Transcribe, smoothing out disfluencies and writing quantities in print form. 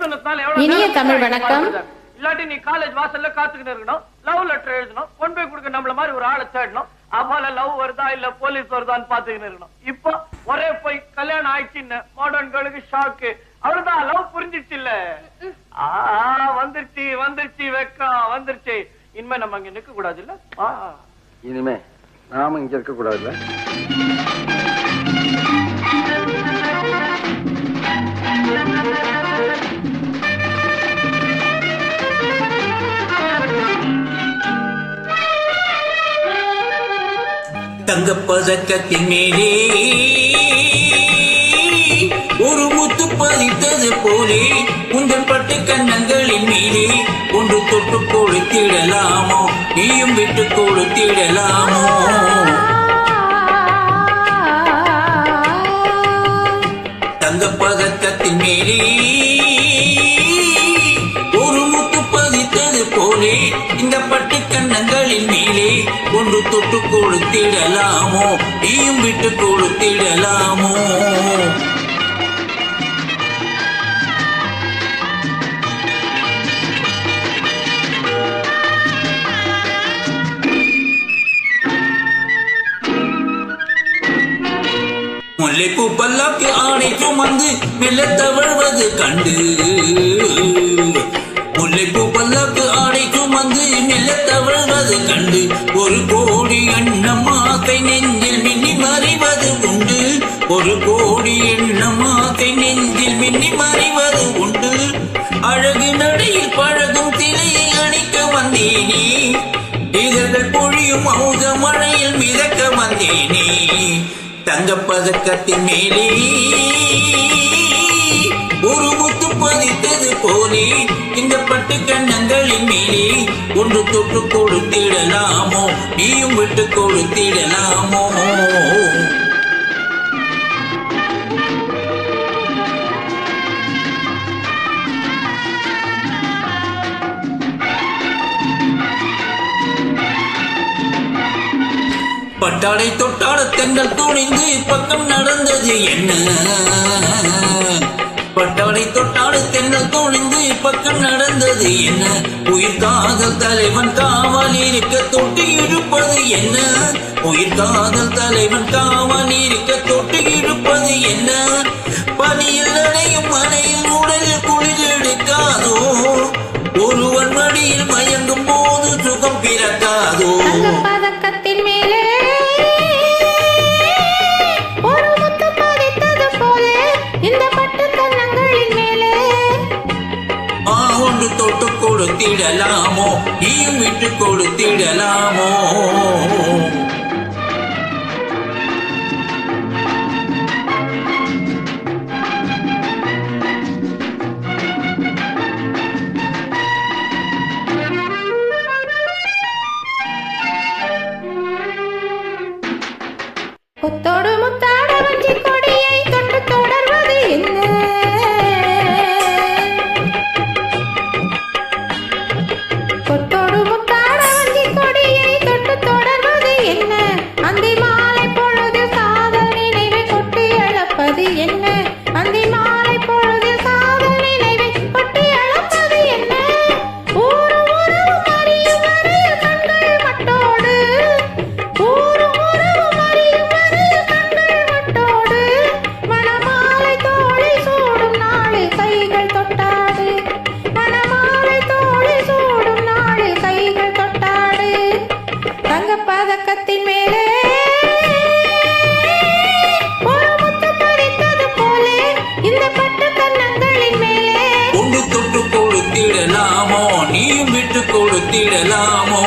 இனிய தமிழ் வணக்கம். இல்லாட்டி நீ காலேஜ் வாசல்ல காத்துக்கிட்டு இருக்கணும், லவ் லெட்டர் எழுதணும், கொண்டு போய் கொடுக்க நம்மள மாதிரி ஒரு ஆளை தேடணும். அப்பால லவ் வருதா இல்ல போலீஸ் வருதான்னு பாத்துக்கிட்டு இருக்கணும். இப்போ ஒரே போய் கல்யாணம் ஆயிடுச்சுன்னு மாடர்ன் கேர்ளுக்கு ஷாக்கு. அவ்வளவுதான், லவ் புரிஞ்சிச்சு இல்ல. வந்துருச்சு வந்துருச்சு வெக்கம் வந்துருச்சு. இனிமே நம்ம அங்க நிக்க கூடாது இல்ல. இனிமே நாம இங்க இருக்க கூடாது இல்ல. தங்கப்பதக்கத்தின் மேலே ஒரு முத்து பதித்தது போலே உங்கள் பட்டு கண்ணங்களின் மீதே ஒன்று தொட்டு கொடுத்திடலாமோ, நீயும் விட்டு கொடுத்திடலாமோ. தங்கப்பதக்கத்தின் மேலே ஒரு முத்து பதித்தது போலே இந்த பட்டு கண்ணங்களின் மேலே ஒன்று தொட்டு கொடுத்திடலாமோ, நீயும் விட்டு கொடுத்திடலாமோ. முல்லைப்பூ பல்லாக்கு ஆடை சுமந்து மெல்ல தவழ்வது கண்டு, முல்லைப்பூ பல்லாக்கு ஆடை சுமந்து மெல்ல தவழ்வது கண்டு ஒரு கோடி எண்ணமாக்கை நெஞ்சில் மின்னி மறைவது உண்டு, ஒரு கோடி எண்ணமாக்கை நெஞ்சில் மின்னி மறைவது உண்டு. அழகு நடையில் பழகும் திரையை அணிக்க வந்தேனே, இதழ்கள் பொழியும் அமுத மழையில் மிதக்க வந்தேனே. தங்கப்பதக்கத்தின் மேலே ஒரு முத்து பதித்தது போலே இந்த பட்டு கண்ணங்களின் மேலே ஒன்று தொட்டு கொடுத்திடலாமோ, நீயும் விட்டு கொடுத்திடலாமோ. பட்டாடை தொட்டாட தென்றல் துணிந்து பக்கம் நடந்தது என்ன, பட்டாடை தொட்டாட தென்றல் துணிந்து பக்கம் நடந்தது என்ன. உயிர் காதல் தலைவன் காவல் இருக்க தொட்டு இழுப்பது என்ன, உயிர் காதல் தலைவன் காவல் இருக்க தொட்டு இழுப்பது என்ன. பனியில் நனையும் மனையில் உடலில் குளிர் எடுக்காதோ, ஒருவன் மடியில் மயங்கும் போது சுகம் பிறக்காதோ. பதக்கத்தின் மேலே ஒன்று தொட்டு கொடுத்திடலாமோ, நீயும் விட்டு கொடுத்திடலாமோ. கொத்தோடு முத்தாட வஞ்சி கொடியை தொட்டு தொடர்வது என்ன, கொத்தோடு முத்தாட வஞ்சி கொடியை தொட்டு தொடர்வது என்ன. அந்தி மாலை பொழுது காதல் நினைவை கொட்டி அழப்பது என்ன, அந்தி மாலை பொழுது காதல் நினைவை கொட்டி அழப்பது என்ன. ஊரும் உறவும் அறியும் வரையில் கண்கள் மட்டோடு, ஊரும் உறவும் அறியும் வரையில் கண்கள் மட்டோடு. மணமாலை தோளை சூடும் நாளில் கைகள் தொட்டாடு, மணமாலை தோளை சூடும் நாளில் கைகள் தொட்டாடு. தங்கப்பதக்கத்தின் மேலே ஒரு முத்து பதித்தது போலே இந்த பட்டு கண்ணங்களின் மேலே ஒன்று தொட்டு கொடுத்திடலாமோ, நீயும் விட்டு கொடுத்திடலாமோ.